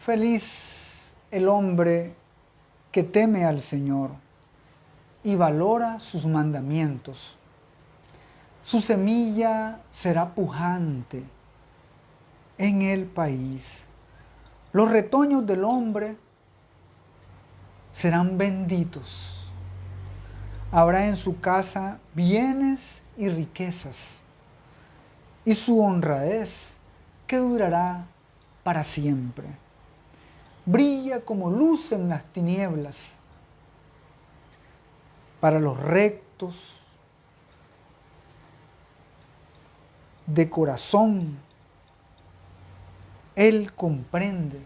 Feliz el hombre que teme al Señor y valora sus mandamientos. Su semilla será pujante en el país. Los retoños del hombre serán benditos. Habrá en su casa bienes y riquezas, y su honradez que durará para siempre. Brilla como luz en las tinieblas. Para los rectos de corazón, Él comprende,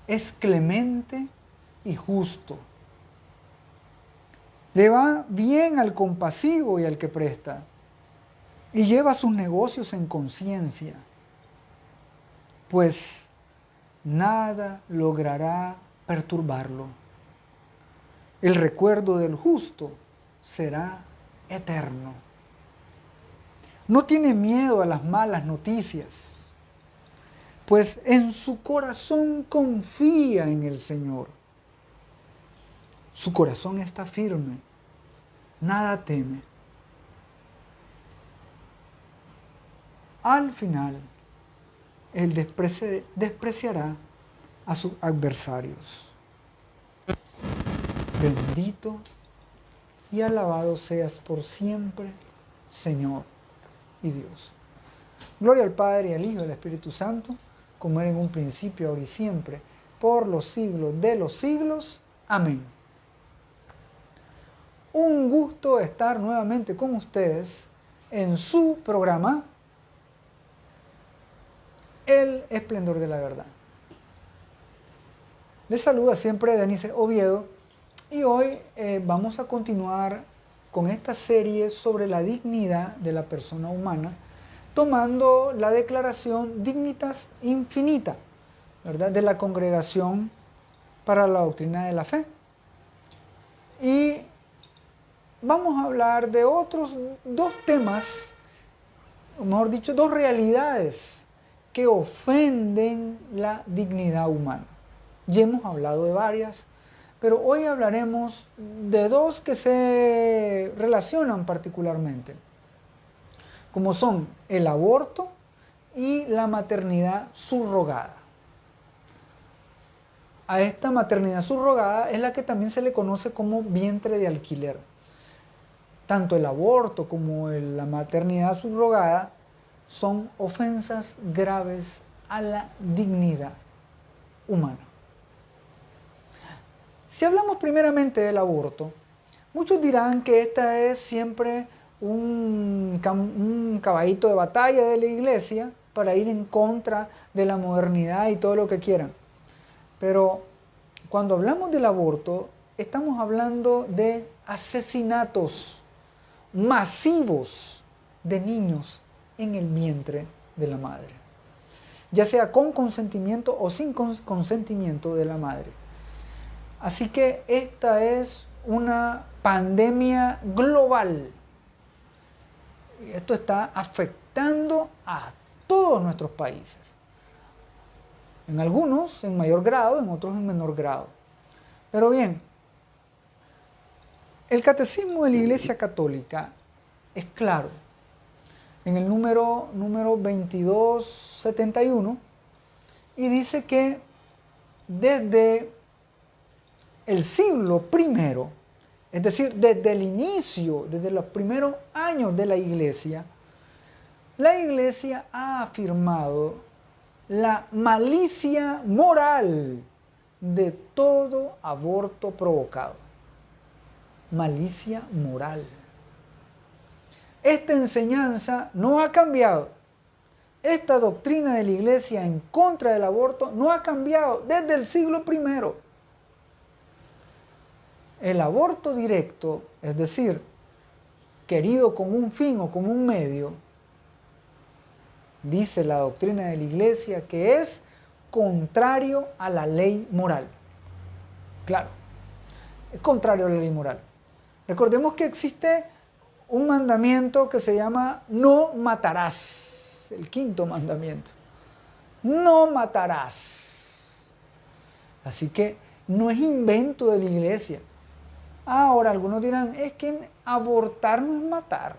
es clemente y justo. Le va bien al compasivo y al que presta, y lleva sus negocios en conciencia, pues nada logrará perturbarlo. El recuerdo del justo será eterno. No tiene miedo a las malas noticias, pues en su corazón confía en el Señor. Su corazón está firme, nada teme. Al final, Él despreciará a sus adversarios. Bendito y alabado seas por siempre, Señor y Dios. Gloria al Padre, y al Hijo y al Espíritu Santo, como era en un principio, ahora y siempre, por los siglos de los siglos. Amén. Un gusto estar nuevamente con ustedes en su programa El Esplendor de la Verdad. Les saluda siempre Denise Oviedo y hoy vamos a continuar con esta serie sobre la dignidad de la persona humana, tomando la declaración Dignitas Infinita, ¿verdad?, de la Congregación para la Doctrina de la Fe. Y vamos a hablar de otros dos temas, o mejor dicho, dos realidades que ofenden la dignidad humana. Ya hemos hablado de varias, pero hoy hablaremos de dos que se relacionan particularmente, como son el aborto y la maternidad subrogada. A esta maternidad subrogada es la que también se le conoce como vientre de alquiler. Tanto el aborto como la maternidad subrogada son ofensas graves a la dignidad humana. Si hablamos primeramente del aborto, muchos dirán que esta es siempre un caballito de batalla de la iglesia para ir en contra de la modernidad y todo lo que quieran. Pero cuando hablamos del aborto, estamos hablando de asesinatos masivos de niños en el vientre de la madre, ya sea con consentimiento o sin consentimiento de la madre. Así que esta es una pandemia global. Esto está afectando a todos nuestros países. En algunos en mayor grado, en otros en menor grado. Pero bien, el catecismo de la Iglesia Católica es claro. En el número 2271, y dice que desde el siglo I, es decir, desde el inicio, desde los primeros años de la Iglesia ha afirmado la malicia moral de todo aborto provocado. Malicia moral. Esta enseñanza no ha cambiado. Esta doctrina de la Iglesia en contra del aborto no ha cambiado desde el siglo I. El aborto directo, es decir, querido con un fin o como un medio, dice la doctrina de la Iglesia que es contrario a la ley moral. Claro, es contrario a la ley moral. Recordemos que existe un mandamiento que se llama no matarás, el quinto mandamiento. No matarás. Así que no es invento de la iglesia. Ahora, algunos dirán, es que abortar no es matar.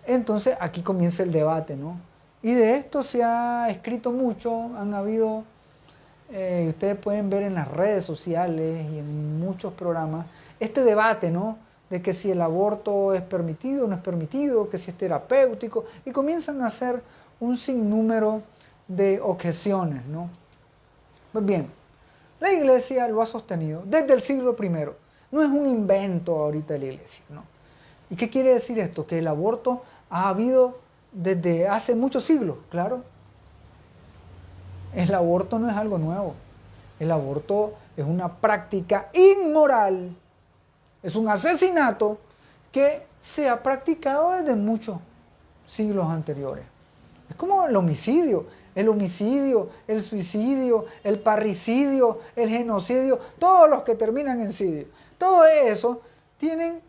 Entonces, aquí comienza el debate, ¿no? Y de esto se ha escrito mucho, han habido, ustedes pueden ver en las redes sociales y en muchos programas, este debate, ¿no? De que si el aborto es permitido o no es permitido, que si es terapéutico, y comienzan a hacer un sinnúmero de objeciones, ¿no? Pues bien, la iglesia lo ha sostenido desde el siglo I. No es un invento ahorita de la iglesia, ¿no? ¿Y qué quiere decir esto? Que el aborto ha habido desde hace muchos siglos, claro. El aborto no es algo nuevo. El aborto es una práctica inmoral. Es un asesinato que se ha practicado desde muchos siglos anteriores. Es como el homicidio, el suicidio, el parricidio, el genocidio, todos los que terminan en cidio. Todo eso tienen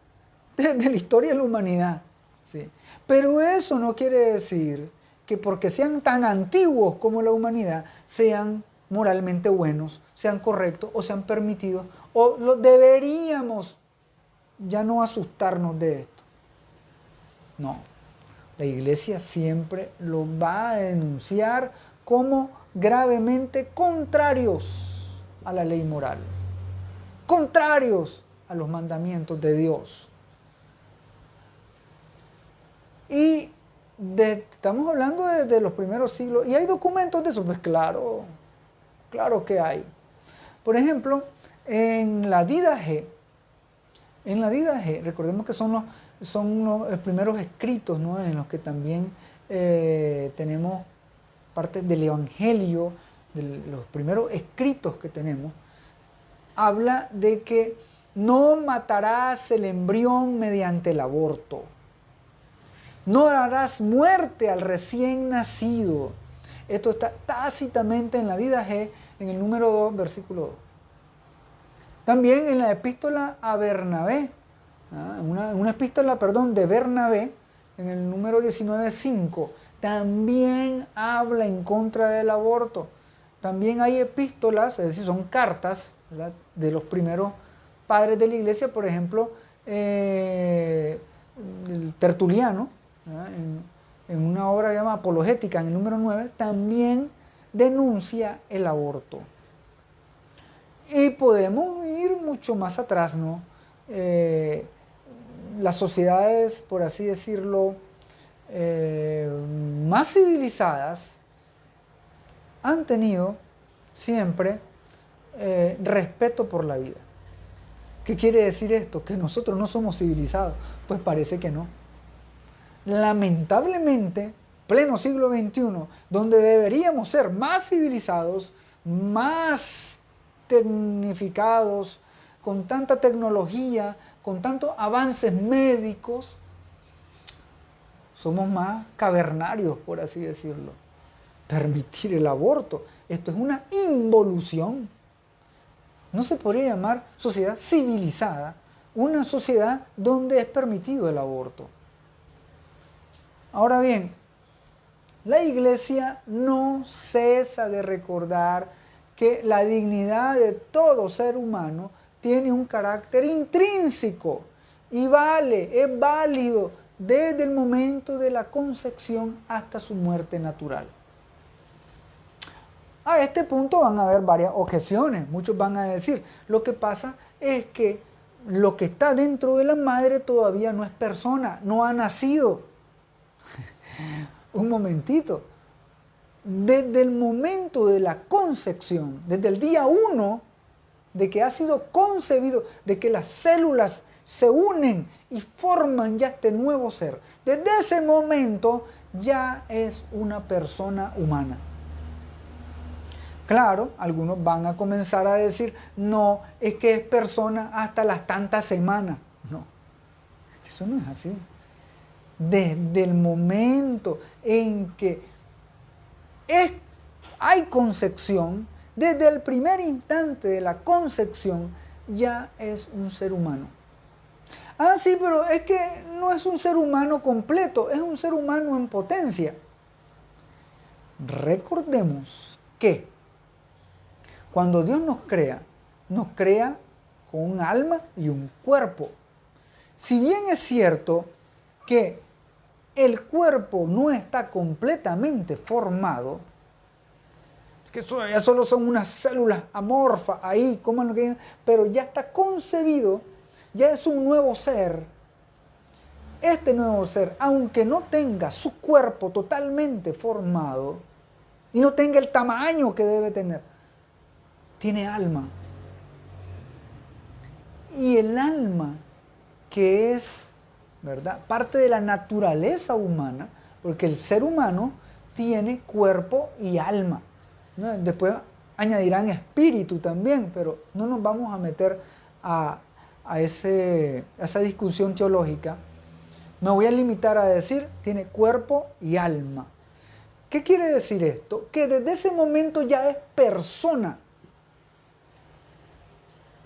desde la historia de la humanidad. ¿Sí? Pero eso no quiere decir que porque sean tan antiguos como la humanidad, sean moralmente buenos, sean correctos o sean permitidos, o deberíamos ya no asustarnos de esto. No, la iglesia siempre lo va a denunciar como gravemente contrarios a la ley moral, contrarios a los mandamientos de Dios. Y estamos hablando de los primeros siglos, y hay documentos de eso, pues claro, claro que hay. Por ejemplo, en la Didache, recordemos que son los primeros escritos, ¿no? En los que también tenemos parte del Evangelio, de los primeros escritos que tenemos, habla de que no matarás el embrión mediante el aborto. No darás muerte al recién nacido. Esto está tácitamente en la Didache, en el número 2, versículo 2. También en la epístola a Bernabé, una epístola, de Bernabé, en el número 19:5, también habla en contra del aborto. También hay epístolas, es decir, son cartas, ¿verdad?, de los primeros padres de la iglesia, por ejemplo, el Tertuliano, en una obra llamada Apologética, en el número 9, también denuncia el aborto. Y podemos ir mucho más atrás, ¿no? Las sociedades, por así decirlo, más civilizadas han tenido siempre respeto por la vida. ¿Qué quiere decir esto? ¿Que nosotros no somos civilizados? Pues parece que no. Lamentablemente, pleno siglo XXI, donde deberíamos ser más civilizados, más tecnificados, con tanta tecnología, con tantos avances médicos, somos más cavernarios, por así decirlo. Permitir el aborto, esto es una involución. No se podría llamar sociedad civilizada una sociedad donde es permitido el aborto. Ahora bien, la iglesia no cesa de recordar que la dignidad de todo ser humano tiene un carácter intrínseco y es válido desde el momento de la concepción hasta su muerte natural. A este punto van a haber varias objeciones. Muchos van a decir, lo que pasa es que lo que está dentro de la madre todavía no es persona, no ha nacido. Un momentito. Desde el momento de la concepción, desde el día 1 de que ha sido concebido, de que las células se unen y forman ya este nuevo ser, desde ese momento ya es una persona humana. Claro, algunos van a comenzar a decir, no, es que es persona hasta las tantas semanas. No, eso no es así. Desde el momento en que hay concepción, desde el primer instante de la concepción, ya es un ser humano. Ah, sí, pero es que no es un ser humano completo, es un ser humano en potencia. Recordemos que Cuando Dios nos crea con un alma y un cuerpo. Si bien es cierto que el cuerpo no está completamente formado, que ya solo son unas células amorfas ahí, como lo que, pero ya está concebido, ya es un nuevo ser. Este nuevo ser, aunque no tenga su cuerpo totalmente formado y no tenga el tamaño que debe tener, tiene alma. Y el alma, que es, ¿verdad?, parte de la naturaleza humana, porque el ser humano tiene cuerpo y alma, ¿no? Después añadirán espíritu también, pero no nos vamos a meter a esa discusión teológica. Me voy a limitar a decir, tiene cuerpo y alma. ¿Qué quiere decir esto? Que desde ese momento ya es persona.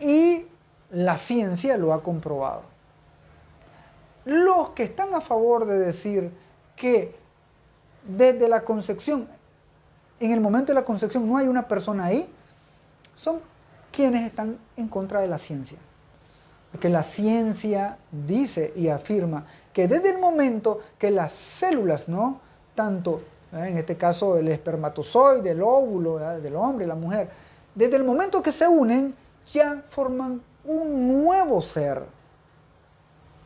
Y la ciencia lo ha comprobado. Los que están a favor de decir que desde la concepción, en el momento de la concepción no hay una persona ahí, son quienes están en contra de la ciencia. Porque la ciencia dice y afirma que desde el momento que las células, ¿no?, tanto en este caso el espermatozoide, el óvulo, del hombre y la mujer, desde el momento que se unen ya forman un nuevo ser.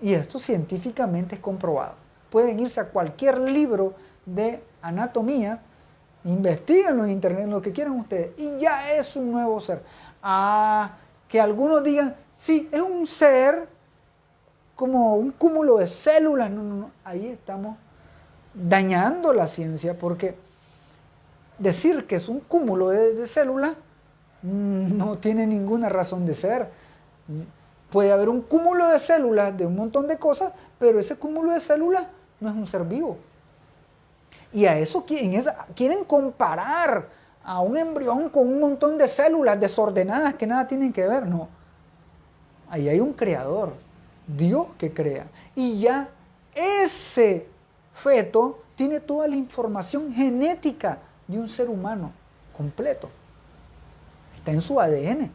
Y esto científicamente es comprobado. Pueden irse a cualquier libro de anatomía, investiguenlo en internet, lo que quieran ustedes, y ya es un nuevo ser. Que algunos digan, sí, es un ser como un cúmulo de células. No. Ahí estamos dañando la ciencia, porque decir que es un cúmulo de células no tiene ninguna razón de ser. Puede haber un cúmulo de células de un montón de cosas, pero ese cúmulo de células no es un ser vivo. Y a eso quieren comparar a un embrión con un montón de células desordenadas que nada tienen que ver. No. Ahí hay un creador, Dios que crea. Y ya ese feto tiene toda la información genética de un ser humano completo. Está en su ADN.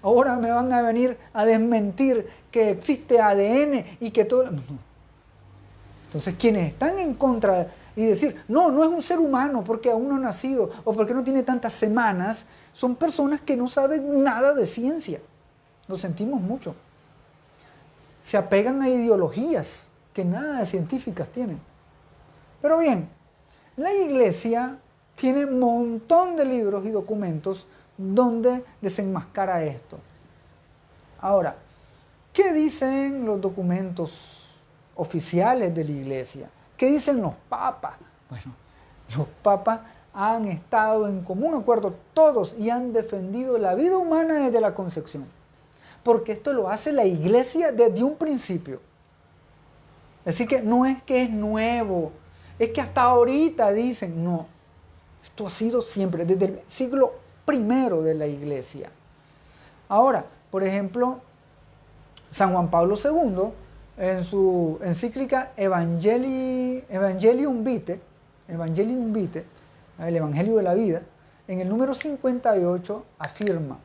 Ahora me van a venir a desmentir que existe ADN y que todo... No. Entonces, quienes están en contra y decir, no es un ser humano porque aún no ha nacido o porque no tiene tantas semanas, son personas que no saben nada de ciencia. Lo sentimos mucho. Se apegan a ideologías que nada de científicas tienen. Pero bien, la Iglesia tiene un montón de libros y documentos donde desenmascara esto. Ahora, ¿qué dicen los documentos oficiales de la Iglesia? ¿Qué dicen los papas? Bueno, los papas han estado en común acuerdo todos y han defendido la vida humana desde la concepción. Porque esto lo hace la Iglesia desde un principio. Así que no es que es nuevo, es que hasta ahorita dicen, no, esto ha sido siempre, desde el siglo I de la Iglesia. Ahora, por ejemplo, San Juan Pablo II, en su encíclica Evangelium Vitae, el Evangelio de la Vida, en el número 58 afirma,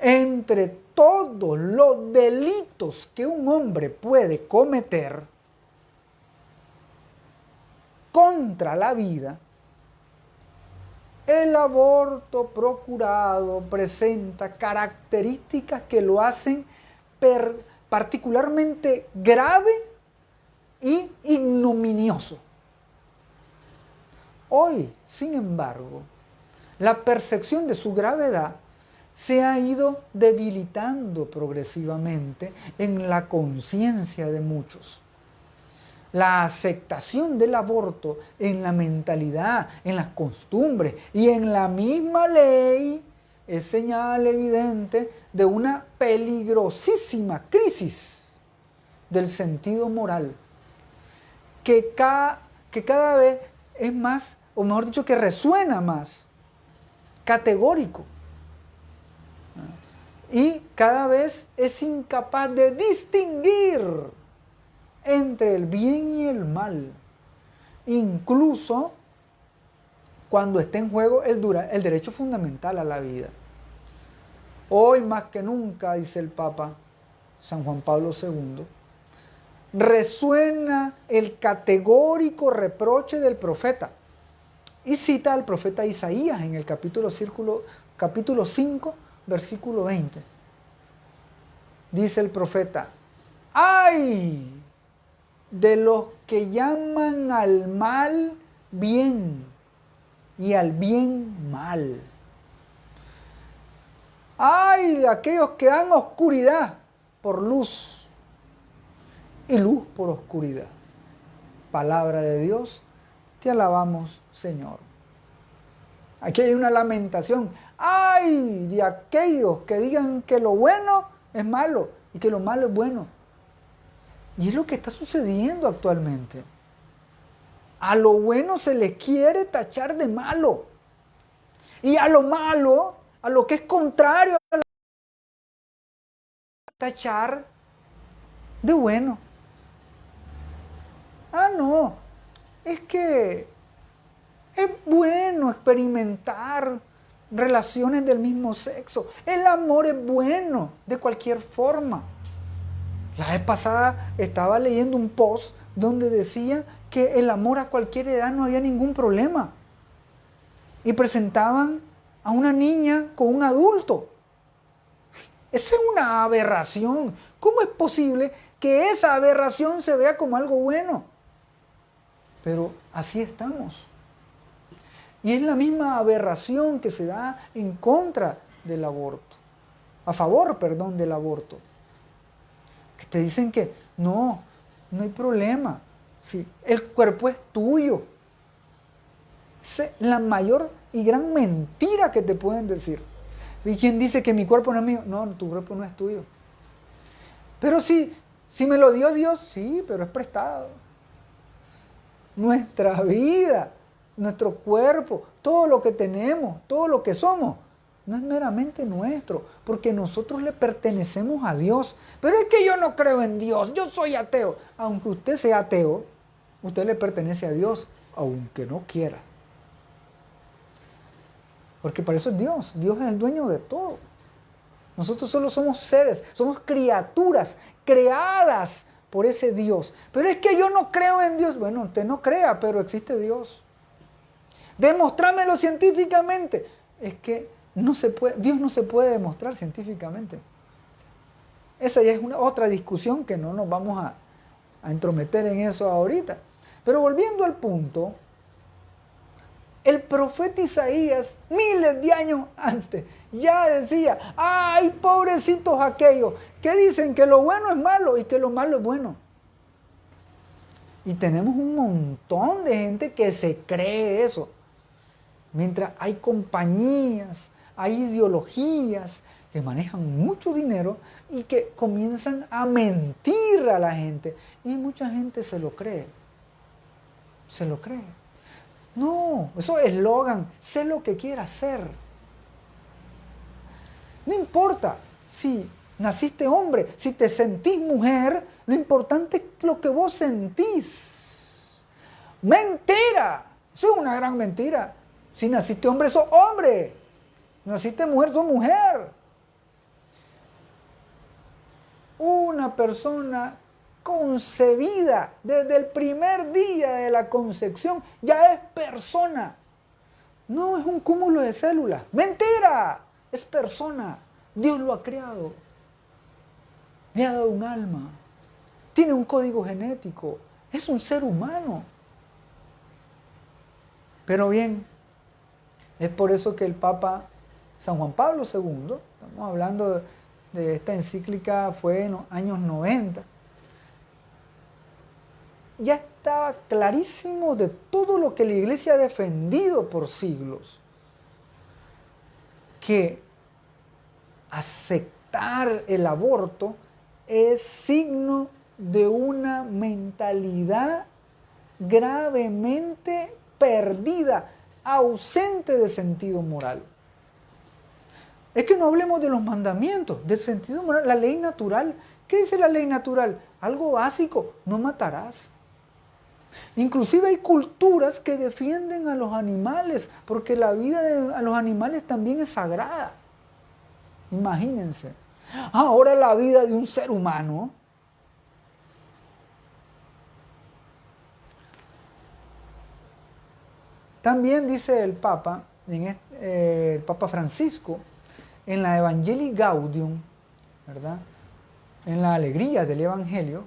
entre todos los delitos que un hombre puede cometer contra la vida, el aborto procurado presenta características que lo hacen particularmente grave y ignominioso. Hoy, sin embargo, la percepción de su gravedad se ha ido debilitando progresivamente en la conciencia de muchos. La aceptación del aborto en la mentalidad, en las costumbres y en la misma ley es señal evidente de una peligrosísima crisis del sentido moral que cada vez es más, o mejor dicho, que resuena más categórico. Y cada vez es incapaz de distinguir entre el bien y el mal. Incluso cuando esté en juego el derecho fundamental a la vida. Hoy más que nunca, dice el Papa San Juan Pablo II, resuena el categórico reproche del profeta y cita al profeta Isaías en el capítulo 5, versículo 20. Dice el profeta: ¡ay de los que llaman al mal bien y al bien mal! ¡Ay de aquellos que dan oscuridad por luz y luz por oscuridad! Palabra de Dios, te alabamos, Señor. Aquí hay una lamentación. ¡Ay de aquellos que digan que lo bueno es malo y que lo malo es bueno! Y es lo que está sucediendo actualmente. A lo bueno se le quiere tachar de malo. Y a lo malo, a lo que es contrario a la tachar de bueno. Ah, no. Es que es bueno experimentar relaciones del mismo sexo. El amor es bueno de cualquier forma. La vez pasada estaba leyendo un post donde decía que el amor a cualquier edad no había ningún problema. Y presentaban a una niña con un adulto. Esa es una aberración. ¿Cómo es posible que esa aberración se vea como algo bueno? Pero así estamos. Y es la misma aberración que se da en contra del aborto. A favor, perdón, del aborto. Que te dicen que no hay problema. Sí, el cuerpo es tuyo. Es la mayor y gran mentira que te pueden decir. ¿Y quién dice que mi cuerpo no es mío? No, tu cuerpo no es tuyo. Pero si me lo dio Dios, sí, pero es prestado. Nuestra vida, nuestro cuerpo, todo lo que tenemos, todo lo que somos, no es meramente nuestro, porque nosotros le pertenecemos a Dios. Pero es que yo no creo en Dios, yo soy ateo. Aunque usted sea ateo, usted le pertenece a Dios, aunque no quiera. Porque para eso es Dios. Dios es el dueño de todo. Nosotros solo somos seres, somos criaturas creadas por ese Dios. Pero es que yo no creo en Dios. Bueno, usted no crea, pero existe Dios. Demostrámelo científicamente. Es que Dios no se puede demostrar científicamente. Esa ya es otra discusión que no nos vamos a entrometer en eso ahorita. Pero volviendo al punto, el profeta Isaías, miles de años antes, ya decía: ¡ay, pobrecitos aquellos que dicen que lo bueno es malo y que lo malo es bueno! Y tenemos un montón de gente que se cree eso. Mientras hay compañías, hay ideologías que manejan mucho dinero y que comienzan a mentir a la gente. Y mucha gente se lo cree. Se lo cree. No, eso es eslogan, sé lo que quieras hacer. No importa si naciste hombre, si te sentís mujer, lo importante es lo que vos sentís. ¡Mentira! Eso es una gran mentira. Si naciste hombre, sos hombre. Naciste mujer, sos mujer. Una persona concebida desde el primer día de la concepción ya es persona. No es un cúmulo de células. ¡Mentira! Es persona. Dios lo ha creado. Le ha dado un alma. Tiene un código genético. Es un ser humano. Pero bien, es por eso que el Papa San Juan Pablo II, estamos hablando de esta encíclica, fue en los años 90, ya estaba clarísimo de todo lo que la Iglesia ha defendido por siglos, que aceptar el aborto es signo de una mentalidad gravemente perdida, ausente de sentido moral. Es que no hablemos de los mandamientos, del sentido moral, la ley natural. ¿Qué dice la ley natural? Algo básico: no matarás. Inclusive hay culturas que defienden a los animales, porque la vida a los animales también es sagrada. Imagínense. Ahora la vida de un ser humano. También dice el Papa, el Papa Francisco, en la Evangelii Gaudium, ¿verdad? En la alegría del Evangelio,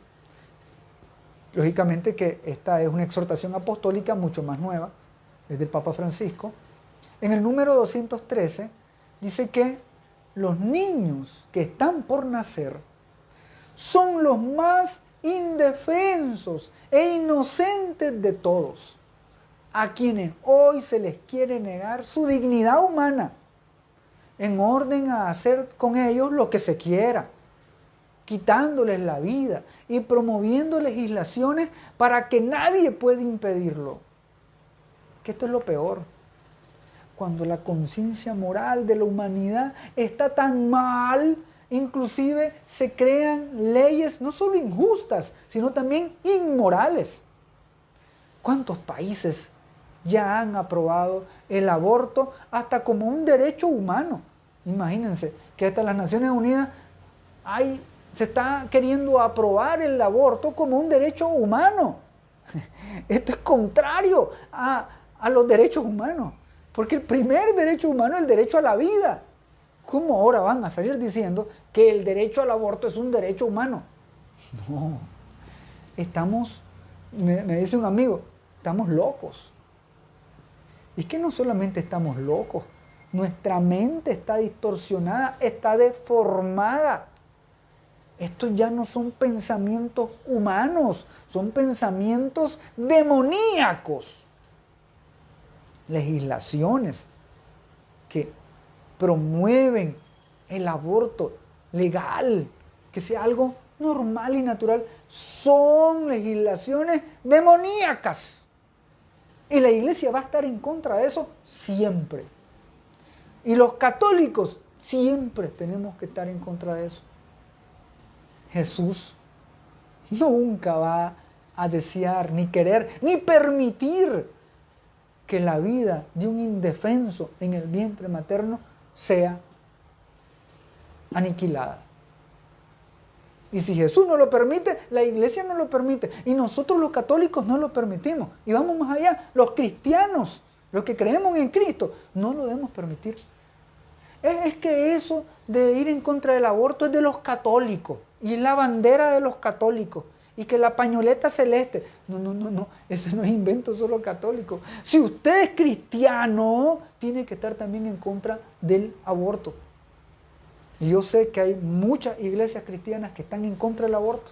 lógicamente que esta es una exhortación apostólica mucho más nueva, es del Papa Francisco. En el número 213 dice que los niños que están por nacer son los más indefensos e inocentes de todos, a quienes hoy se les quiere negar su dignidad humana, en orden a hacer con ellos lo que se quiera, quitándoles la vida y promoviendo legislaciones para que nadie pueda impedirlo. Que esto es lo peor. Cuando la conciencia moral de la humanidad está tan mal, inclusive se crean leyes no solo injustas, sino también inmorales. ¿Cuántos países ya han aprobado el aborto hasta como un derecho humano? Imagínense que hasta las Naciones Unidas se está queriendo aprobar el aborto como un derecho humano. Esto es contrario a los derechos humanos, porque el primer derecho humano es el derecho a la vida. ¿Cómo ahora van a salir diciendo que el derecho al aborto es un derecho humano? No, me dice un amigo, estamos locos. Y es que no solamente estamos locos, nuestra mente está distorsionada, está deformada. Estos ya no son pensamientos humanos, son pensamientos demoníacos. Legislaciones que promueven el aborto legal, que sea algo normal y natural, son legislaciones demoníacas. Y la iglesia va a estar en contra de eso siempre. Y los católicos siempre tenemos que estar en contra de eso. Jesús nunca va a desear, ni querer, ni permitir que la vida de un indefenso en el vientre materno sea aniquilada. Y si Jesús no lo permite, la iglesia no lo permite. Y nosotros los católicos no lo permitimos. Y vamos más allá, los cristianos, los que creemos en Cristo, no lo debemos permitir. Es que eso de ir en contra del aborto es de los católicos. Y es la bandera de los católicos. Y que la pañoleta celeste. No. Ese no es invento solo católico. Si usted es cristiano, tiene que estar también en contra del aborto. Y yo sé que hay muchas iglesias cristianas que están en contra del aborto.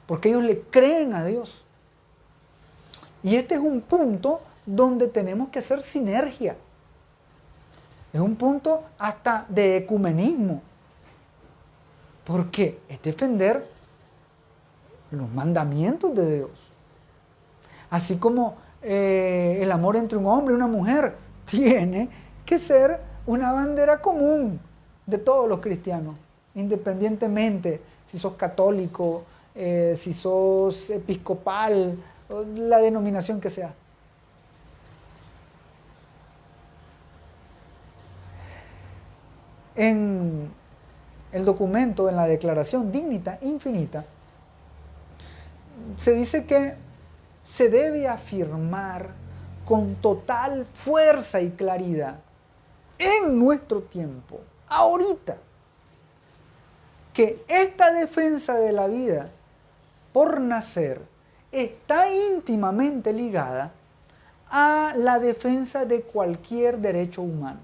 Porque ellos le creen a Dios. Y este es un punto donde tenemos que hacer sinergia. Es un punto hasta de ecumenismo. Porque es defender los mandamientos de Dios. Así como el amor entre un hombre y una mujer tiene que ser una bandera común de todos los cristianos, independientemente si sos católico, si sos episcopal, o la denominación que sea. En el documento, en la Declaración Dignita Infinita, se dice que se debe afirmar con total fuerza y claridad en nuestro tiempo, ahorita, que esta defensa de la vida por nacer está íntimamente ligada a la defensa de cualquier derecho humano.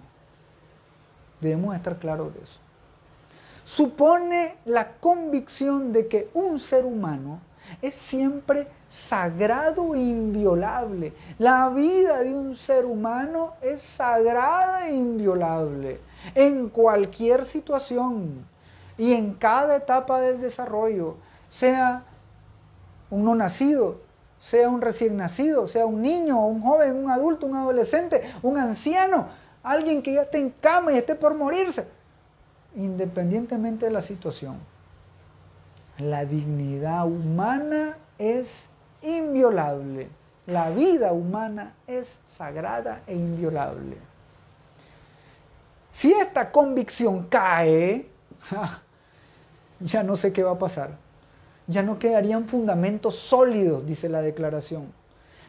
Debemos estar claros de eso. Supone la convicción de que un ser humano es siempre sagrado e inviolable. La vida de un ser humano es sagrada e inviolable en cualquier situación y en cada etapa del desarrollo, sea un no nacido, sea un recién nacido, sea un niño, un joven, un adulto, un adolescente, un anciano, alguien que ya esté en cama y esté por morirse. Independientemente de la situación, la dignidad humana es inviolable. La vida humana es sagrada e inviolable. Si esta convicción cae, ya no sé qué va a pasar. Ya no quedarían fundamentos sólidos, dice la declaración.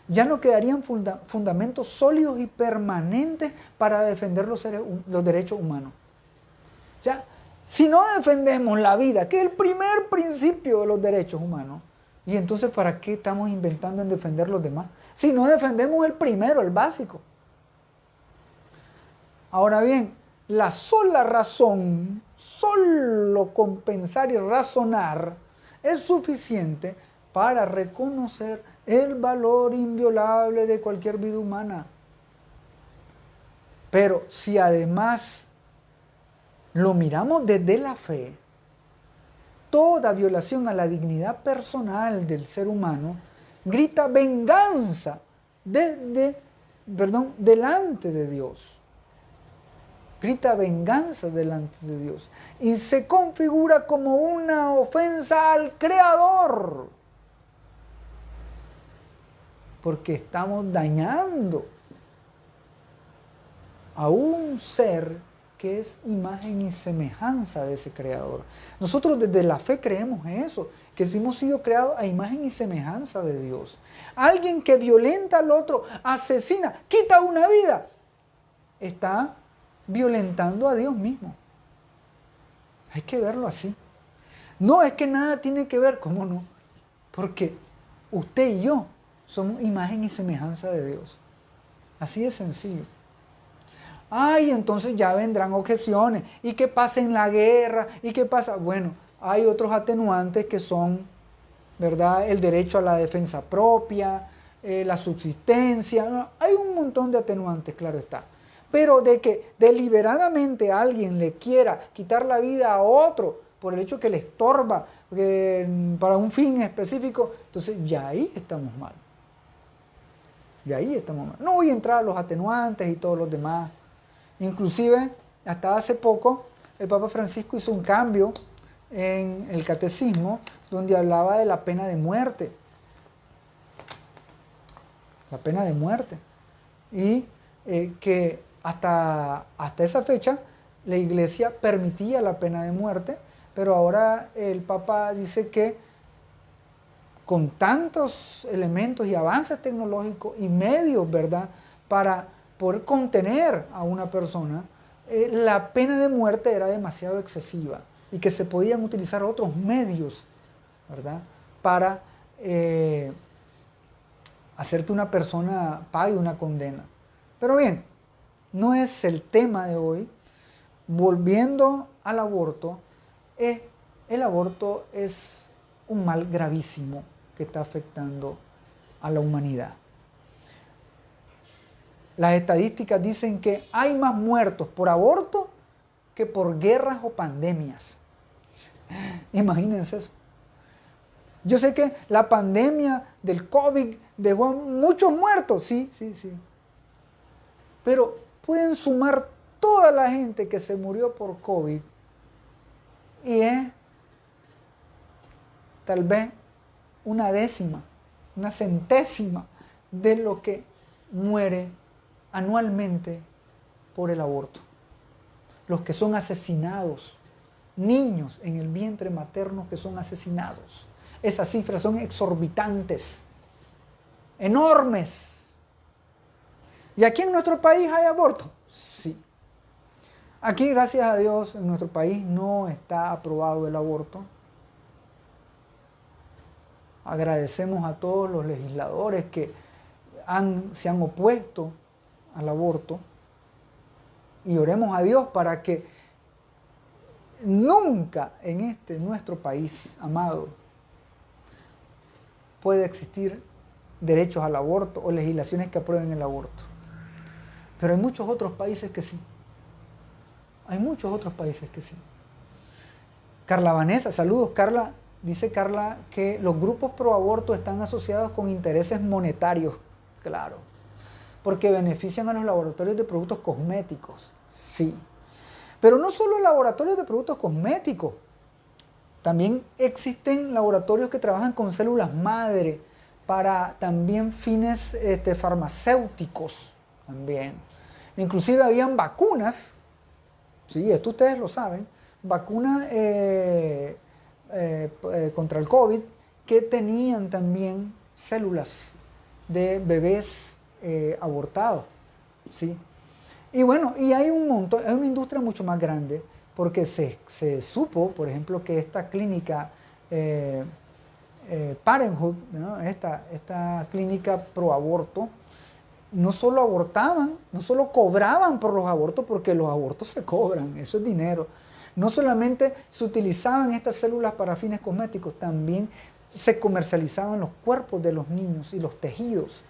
Ya no quedarían fundamentos sólidos y permanentes para defender los derechos humanos. Ya, si no defendemos la vida, que es el primer principio de los derechos humanos, y entonces ¿para qué estamos inventando en defender los demás? Si no defendemos el primero, el básico. Ahora bien, la sola razón, solo con pensar y razonar, es suficiente para reconocer el valor inviolable de cualquier vida humana. Pero si además lo miramos desde la fe, toda violación a la dignidad personal del ser humano grita venganza delante de Dios. Grita venganza delante de Dios y se configura como una ofensa al Creador, porque estamos dañando a un ser que es imagen y semejanza de ese Creador. Nosotros desde la fe creemos eso, que hemos sido creados a imagen y semejanza de Dios. Alguien que violenta al otro, asesina, quita una vida, está violentando a Dios mismo. Hay que verlo así. No es que nada tiene que ver, ¿cómo no? Porque usted y yo somos imagen y semejanza de Dios. Así de sencillo. Ay, entonces ya vendrán objeciones. ¿Y qué pasa en la guerra? ¿Y qué pasa? Bueno, hay otros atenuantes que son, ¿verdad? El derecho a la defensa propia, la subsistencia. ¿No? Hay un montón de atenuantes, claro está. Pero de que deliberadamente alguien le quiera quitar la vida a otro por el hecho que le estorba para un fin específico, entonces ya ahí estamos mal. Ya ahí estamos mal. No voy a entrar a los atenuantes y todos los demás. Inclusive, hasta hace poco, el Papa Francisco hizo un cambio en el catecismo donde hablaba de la pena de muerte. La pena de muerte. Y que hasta esa fecha la Iglesia permitía la pena de muerte, pero ahora el Papa dice que con tantos elementos y avances tecnológicos y medios, ¿verdad?, para poder contener a una persona, la pena de muerte era demasiado excesiva y que se podían utilizar otros medios, ¿verdad?, para hacer que una persona pague una condena. Pero bien, no es el tema de hoy. Volviendo al aborto, el aborto es un mal gravísimo que está afectando a la humanidad. Las estadísticas dicen que hay más muertos por aborto que por guerras o pandemias. Imagínense eso. Yo sé que la pandemia del COVID dejó muchos muertos, sí. Pero pueden sumar toda la gente que se murió por COVID y es tal vez una décima, una centésima de lo que muere anualmente por el aborto. Los que son asesinados, niños en el vientre materno que son asesinados. Esas cifras son exorbitantes, enormes. ¿Y aquí en nuestro país hay aborto? Sí. Aquí, gracias a Dios, en nuestro país no está aprobado el aborto. Agradecemos a todos los legisladores que se han opuesto al aborto y oremos a Dios para que nunca en nuestro país, amado, pueda existir derechos al aborto o legislaciones que aprueben el aborto. Pero hay muchos otros países que sí. Hay muchos otros países que sí. Carla Vanessa, saludos Carla. Dice Carla que los grupos pro aborto están asociados con intereses monetarios. Claro. Porque benefician a los laboratorios de productos cosméticos. Sí. Pero no solo laboratorios de productos cosméticos. También existen laboratorios que trabajan con células madre para también fines farmacéuticos también. Inclusive habían vacunas, sí, esto ustedes lo saben, vacunas contra el COVID que tenían también células de bebés abortados, ¿sí? Y bueno, y hay un montón, es una industria mucho más grande, porque se supo, por ejemplo, que esta clínica Parenthood, ¿no? Esta clínica pro aborto, no solo abortaban, no solo cobraban por los abortos, porque los abortos se cobran, eso es dinero. No solamente se utilizaban estas células para fines cosméticos, también se comercializaban los cuerpos de los niños y los tejidos.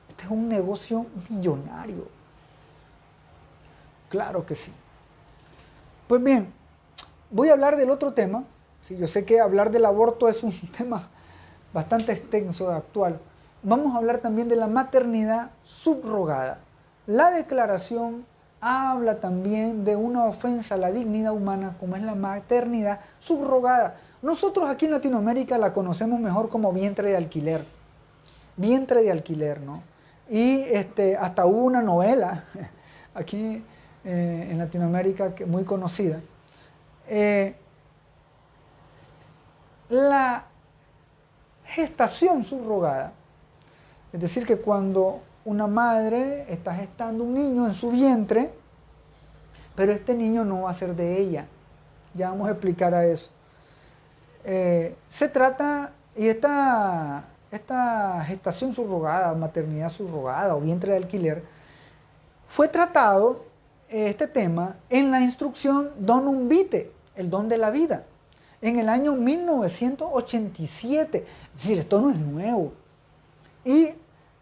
Este es un negocio millonario. Claro que sí. Pues bien, voy a hablar del otro tema. Sí, yo sé que hablar del aborto es un tema bastante extenso, actual. Vamos a hablar también de la maternidad subrogada. La declaración habla también de una ofensa a la dignidad humana como es la maternidad subrogada. Nosotros aquí en Latinoamérica la conocemos mejor como vientre de alquiler. Vientre de alquiler, ¿no? Y hasta hubo una novela aquí en Latinoamérica muy conocida. La gestación subrogada, es decir, que cuando una madre está gestando un niño en su vientre, pero este niño no va a ser de ella. Ya vamos a explicar a eso. Se trata, y esta gestación subrogada, maternidad subrogada o vientre de alquiler, fue tratado este tema en la instrucción Donum Vitae, el don de la vida, en el año 1987. Es decir, esto no es nuevo. Y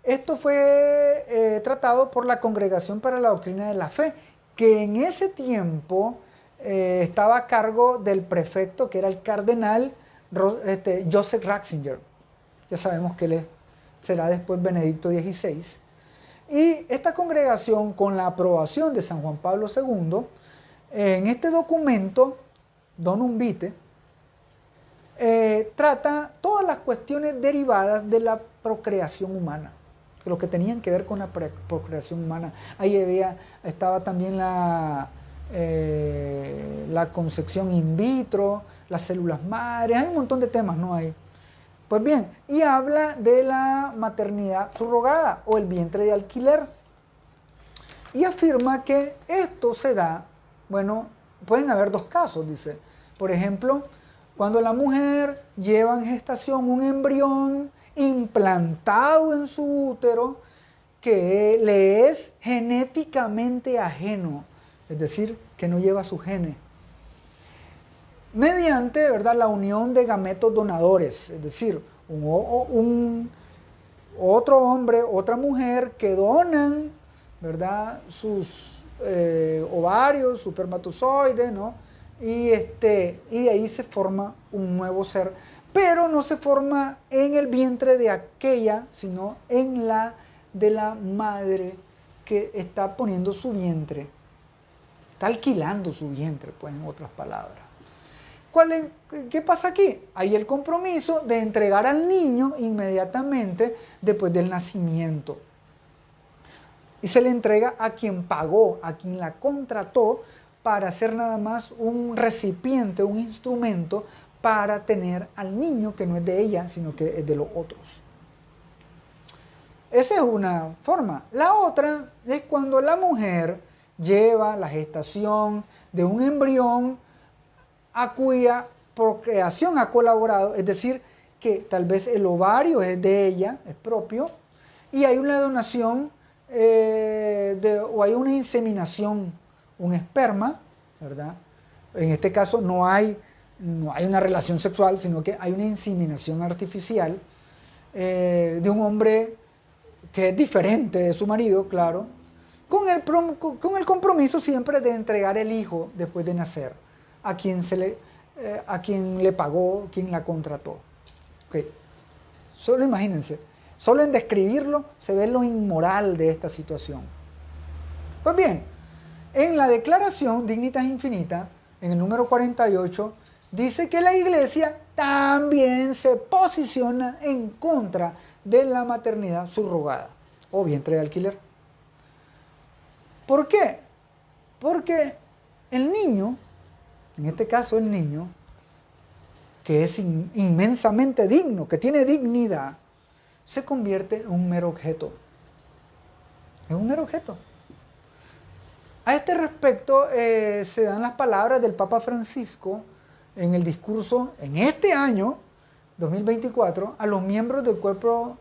esto fue tratado por la Congregación para la Doctrina de la Fe, que en ese tiempo estaba a cargo del prefecto, que era el cardenal Joseph Ratzinger. Ya sabemos que él será después Benedicto XVI. Y esta congregación, con la aprobación de San Juan Pablo II, en este documento, Donum Vitae, trata todas las cuestiones derivadas de la procreación humana, lo que tenían que ver con la procreación humana. Ahí estaba también la concepción in vitro, las células madres, hay un montón de temas, ¿no hay? Pues bien, y habla de la maternidad subrogada o el vientre de alquiler. Y afirma que esto se da, bueno, pueden haber dos casos, dice. Por ejemplo, cuando la mujer lleva en gestación un embrión implantado en su útero que le es genéticamente ajeno, es decir, que no lleva su genes, mediante, ¿verdad?, la unión de gametos donadores, es decir, otro hombre, otra mujer que donan, ¿verdad?, sus ovarios, sus espermatozoides, ¿no? Y de ahí se forma un nuevo ser, pero no se forma en el vientre de aquella, sino en la de la madre que está poniendo su vientre, está alquilando su vientre, pues, en otras palabras. ¿Qué pasa aquí? Hay el compromiso de entregar al niño inmediatamente después del nacimiento. Y se le entrega a quien pagó, a quien la contrató para ser nada más un recipiente, un instrumento para tener al niño que no es de ella, sino que es de los otros. Esa es una forma. La otra es cuando la mujer lleva la gestación de un embrión a cuya procreación ha colaborado, es decir, que tal vez el ovario es de ella, es propio, y hay una donación o hay una inseminación, un esperma, ¿verdad? En este caso no hay una relación sexual, sino que hay una inseminación artificial de un hombre que es diferente de su marido, claro, con el compromiso siempre de entregar el hijo después de nacer a quien le pagó, quien la contrató. Okay. Solo imagínense, solo en describirlo se ve lo inmoral de esta situación. Pues bien, en la declaración Dignitas Infinita, en el número 48, dice que la Iglesia también se posiciona en contra de la maternidad subrogada o vientre de alquiler. ¿Por qué? Porque el niño, en este caso el niño, que es inmensamente digno, que tiene dignidad, se convierte en un mero objeto. Es un mero objeto. A este respecto se dan las palabras del Papa Francisco en el discurso en este año 2024 a los miembros del cuerpo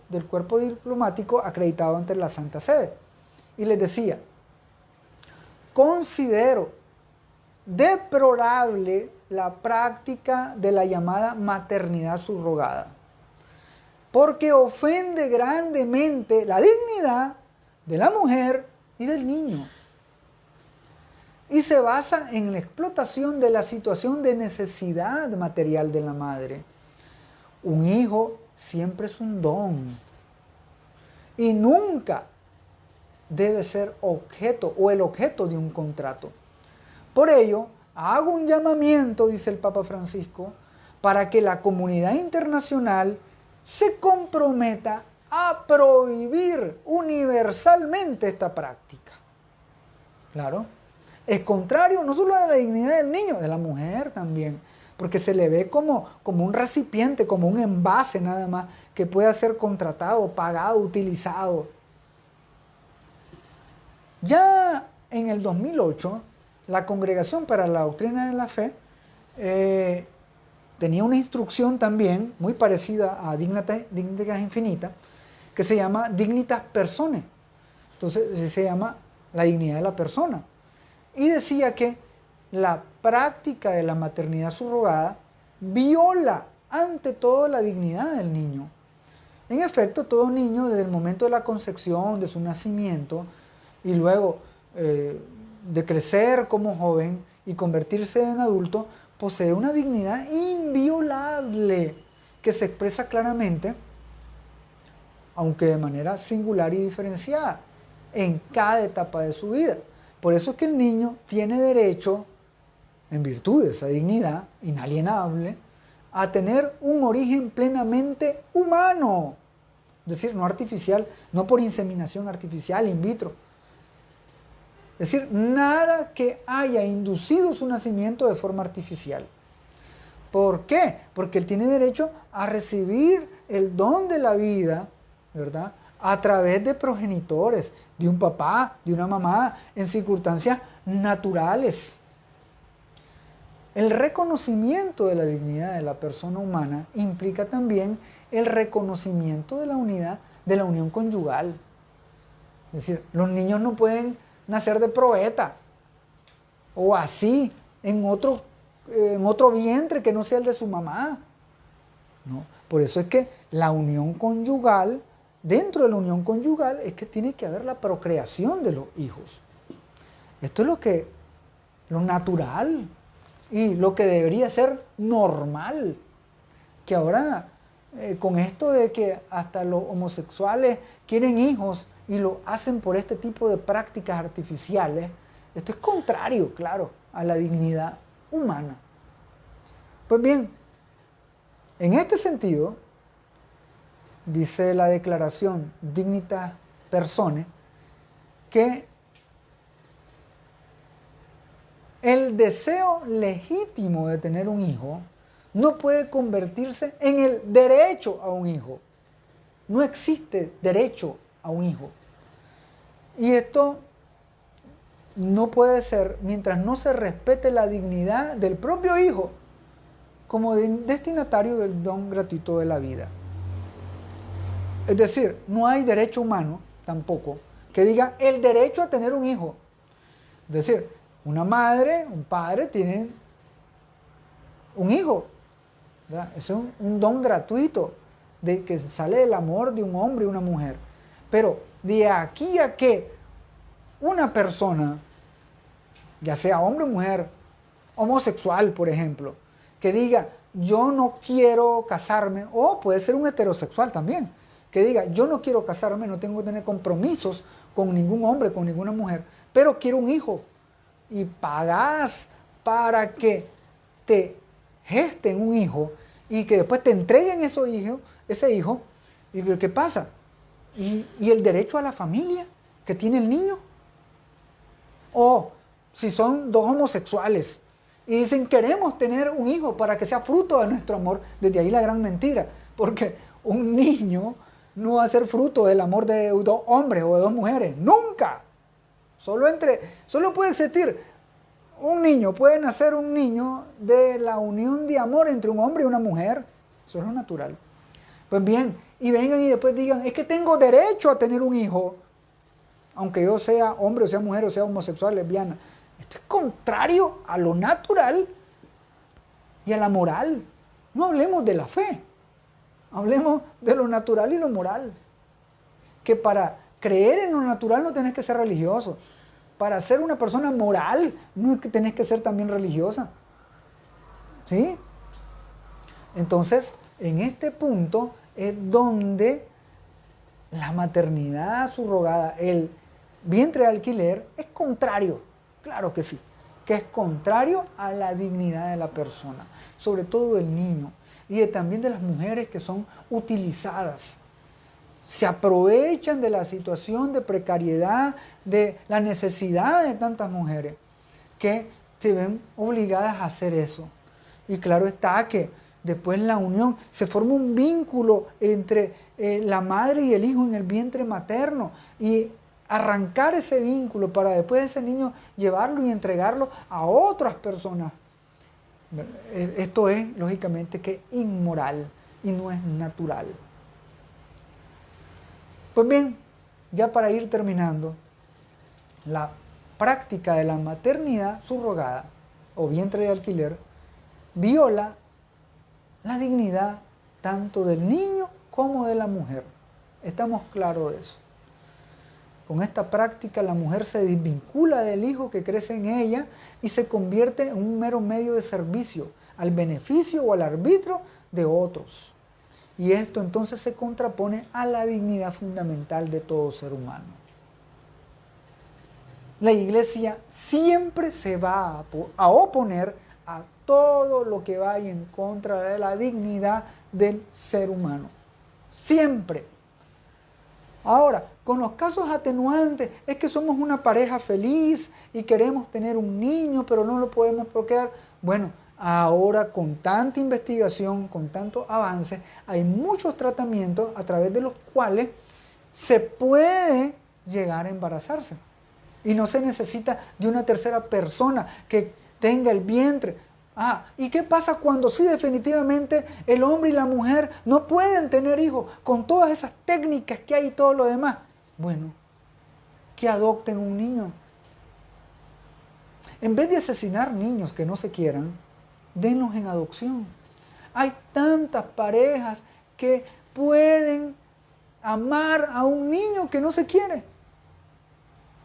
diplomático acreditado ante la Santa Sede. Y les decía: considero deplorable la práctica de la llamada maternidad subrogada, porque ofende grandemente la dignidad de la mujer y del niño, y se basa en la explotación de la situación de necesidad material de la madre. Un hijo siempre es un don y nunca debe ser objeto o el objeto de un contrato. Por ello, hago un llamamiento, dice el Papa Francisco, para que la comunidad internacional se comprometa a prohibir universalmente esta práctica. Claro, es contrario no solo a la dignidad del niño, de la mujer también, porque se le ve como un recipiente, como un envase nada más, que pueda ser contratado, pagado, utilizado. Ya en el 2008, la Congregación para la Doctrina de la Fe tenía una instrucción también muy parecida a Dignitas Infinitas, que se llama Dignitas Personae. Entonces se llama la dignidad de la persona. Y decía que la práctica de la maternidad subrogada viola ante todo la dignidad del niño. En efecto, todo niño desde el momento de la concepción, de su nacimiento, y luego de crecer como joven y convertirse en adulto, posee una dignidad inviolable que se expresa claramente, aunque de manera singular y diferenciada, en cada etapa de su vida. Por eso es que el niño tiene derecho, en virtud de esa dignidad inalienable, a tener un origen plenamente humano, es decir, no artificial, no por inseminación artificial in vitro. Es decir, nada que haya inducido su nacimiento de forma artificial. ¿Por qué? Porque él tiene derecho a recibir el don de la vida, ¿verdad?, a través de progenitores, de un papá, de una mamá, en circunstancias naturales. El reconocimiento de la dignidad de la persona humana implica también el reconocimiento de la unidad, de la unión conyugal. Es decir, los niños no pueden nacer de probeta o así en otro vientre que no sea el de su mamá. ¿No? Por eso es que la unión conyugal, dentro de la unión conyugal, es que tiene que haber la procreación de los hijos. Esto es lo natural y lo que debería ser normal. Que ahora, con esto de que hasta los homosexuales quieren hijos y lo hacen por este tipo de prácticas artificiales, esto es contrario, claro, a la dignidad humana. Pues bien, en este sentido, dice la declaración Dignitas Personae, que el deseo legítimo de tener un hijo no puede convertirse en el derecho a un hijo. No existe derecho a un hijo. Y esto no puede ser mientras no se respete la dignidad del propio hijo como destinatario del don gratuito de la vida. Es decir, no hay derecho humano tampoco que diga el derecho a tener un hijo. Es decir, una madre, un padre tienen un hijo, ¿verdad? Es un don gratuito de que sale del amor de un hombre y una mujer. Pero de aquí a que una persona, ya sea hombre o mujer, homosexual, por ejemplo, que diga yo no quiero casarme, o puede ser un heterosexual también, que diga yo no quiero casarme, no tengo que tener compromisos con ningún hombre, con ninguna mujer, pero quiero un hijo, y pagas para que te gesten un hijo, y que después te entreguen ese hijo. ¿Y qué pasa? ¿Y el derecho a la familia que tiene el niño? O si son dos homosexuales y dicen queremos tener un hijo para que sea fruto de nuestro amor, desde ahí la gran mentira, porque un niño no va a ser fruto del amor de dos hombres o de dos mujeres, nunca. Solo puede existir un niño, puede nacer un niño de la unión de amor entre un hombre y una mujer. Eso es lo natural. Pues bien, y vengan y después digan, es que tengo derecho a tener un hijo, aunque yo sea hombre o sea mujer o sea homosexual, lesbiana. Esto es contrario a lo natural y a la moral. No hablemos de la fe, hablemos de lo natural y lo moral. Que para creer en lo natural no tenés que ser religioso. Para ser una persona moral no es que tenés que ser también religiosa. ¿Sí? Entonces, en este punto es donde la maternidad subrogada, el vientre de alquiler, es contrario. Claro que sí, que es contrario a la dignidad de la persona, sobre todo del niño y también de las mujeres que son utilizadas. Se aprovechan de la situación de precariedad, de la necesidad de tantas mujeres que se ven obligadas a hacer eso. Y claro está que después la unión, se forma un vínculo entre la madre y el hijo en el vientre materno y arrancar ese vínculo para después ese niño llevarlo y entregarlo a otras personas. Esto es lógicamente que inmoral y no es natural. Pues bien, ya para ir terminando, la práctica de la maternidad subrogada o vientre de alquiler viola la dignidad tanto del niño como de la mujer. Estamos claros de eso. Con esta práctica la mujer se desvincula del hijo que crece en ella y se convierte en un mero medio de servicio al beneficio o al arbitrio de otros. Y esto entonces se contrapone a la dignidad fundamental de todo ser humano. La Iglesia siempre se va a oponer a todo lo que vaya en contra de la dignidad del ser humano. Siempre. Ahora, con los casos atenuantes, es que somos una pareja feliz y queremos tener un niño, pero no lo podemos procrear. Bueno, ahora con tanta investigación, con tanto avance, hay muchos tratamientos a través de los cuales se puede llegar a embarazarse. Y no se necesita de una tercera persona que tenga el vientre. ¿Y qué pasa cuando sí definitivamente el hombre y la mujer no pueden tener hijos con todas esas técnicas que hay y todo lo demás? Bueno, que adopten un niño. En vez de asesinar niños que no se quieran, denlos en adopción. Hay tantas parejas que pueden amar a un niño que no se quiere.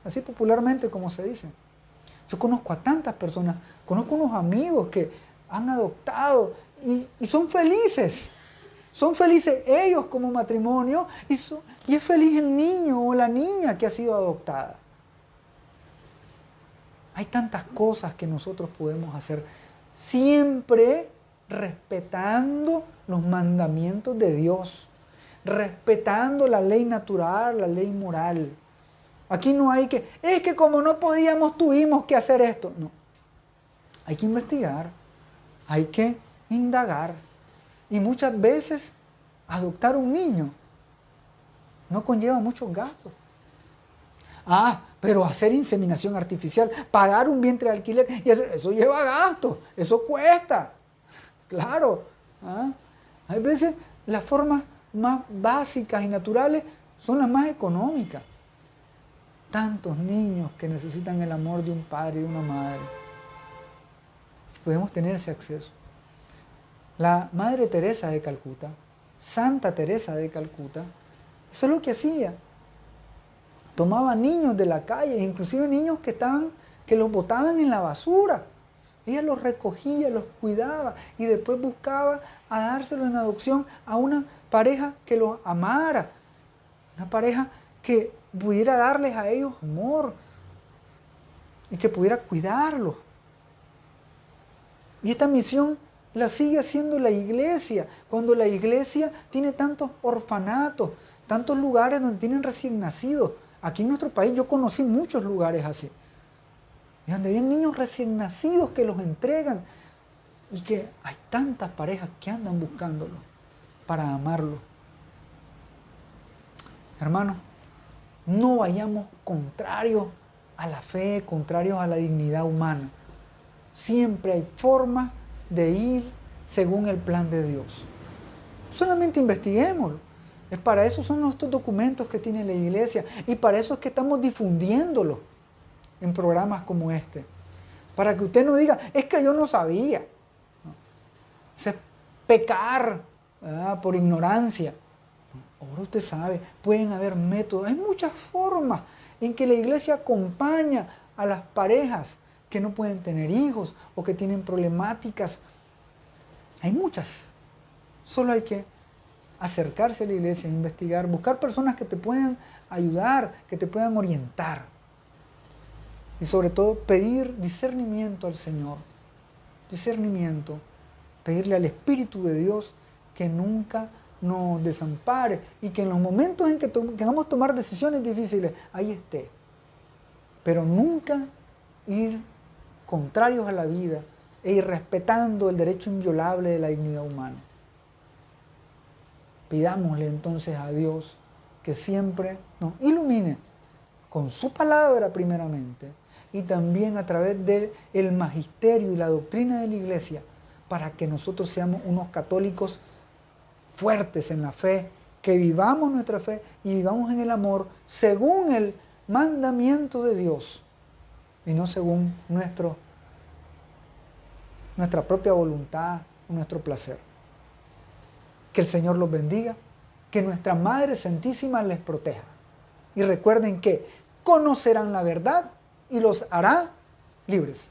Así popularmente como se dice. Yo conozco a tantas personas, conozco unos amigos que han adoptado y son felices. Son felices ellos como matrimonio y es feliz el niño o la niña que ha sido adoptada. Hay tantas cosas que nosotros podemos hacer siempre respetando los mandamientos de Dios, respetando la ley natural, la ley moral. Aquí no hay es que como no podíamos, tuvimos que hacer esto. No. Hay que investigar, hay que indagar. Y muchas veces adoptar un niño no conlleva muchos gastos. Pero hacer inseminación artificial, pagar un vientre de alquiler, eso lleva gastos, eso cuesta. Claro. Hay veces las formas más básicas y naturales son las más económicas. Tantos niños que necesitan el amor de un padre y una madre. Podemos tener ese acceso. La Madre Teresa de Calcuta, Santa Teresa de Calcuta, eso es lo que hacía. Tomaba niños de la calle, inclusive niños que los botaban en la basura. Ella los recogía, los cuidaba y después buscaba a dárselos en adopción a una pareja que los amara. Una pareja que pudiera darles a ellos amor y que pudiera cuidarlos. Y esta misión la sigue haciendo la iglesia, cuando la iglesia tiene tantos orfanatos, tantos lugares donde tienen recién nacidos. Aquí en nuestro país yo conocí muchos lugares así, donde había niños recién nacidos que los entregan y que hay tantas parejas que andan buscándolo para amarlo. Hermanos, no vayamos contrarios a la fe, contrarios a la dignidad humana. Siempre hay formas de ir según el plan de Dios. Solamente investiguémoslo. Es para eso son estos documentos que tiene la iglesia y para eso es que estamos difundiéndolo en programas como este. Para que usted no diga, es que yo no sabía. Eso es pecar, ¿verdad?, por ignorancia. Ahora usted sabe, pueden haber métodos, hay muchas formas en que la iglesia acompaña a las parejas que no pueden tener hijos o que tienen problemáticas. Hay muchas. Solo hay que acercarse a la iglesia, investigar, buscar personas que te puedan ayudar, que te puedan orientar. Y sobre todo pedir discernimiento al Señor. Discernimiento. Pedirle al Espíritu de Dios que nunca nos desampare y que en los momentos en que tengamos que tomar decisiones difíciles, ahí esté. Pero nunca ir contrarios a la vida e ir respetando el derecho inviolable de la dignidad humana. Pidámosle entonces a Dios que siempre nos ilumine con su palabra primeramente y también a través del magisterio y la doctrina de la iglesia para que nosotros seamos unos católicos fuertes en la fe, que vivamos nuestra fe y vivamos en el amor según el mandamiento de Dios y no según nuestra propia voluntad o nuestro placer. Que el Señor los bendiga, que nuestra Madre Santísima les proteja. Y recuerden que conocerán la verdad y los hará libres.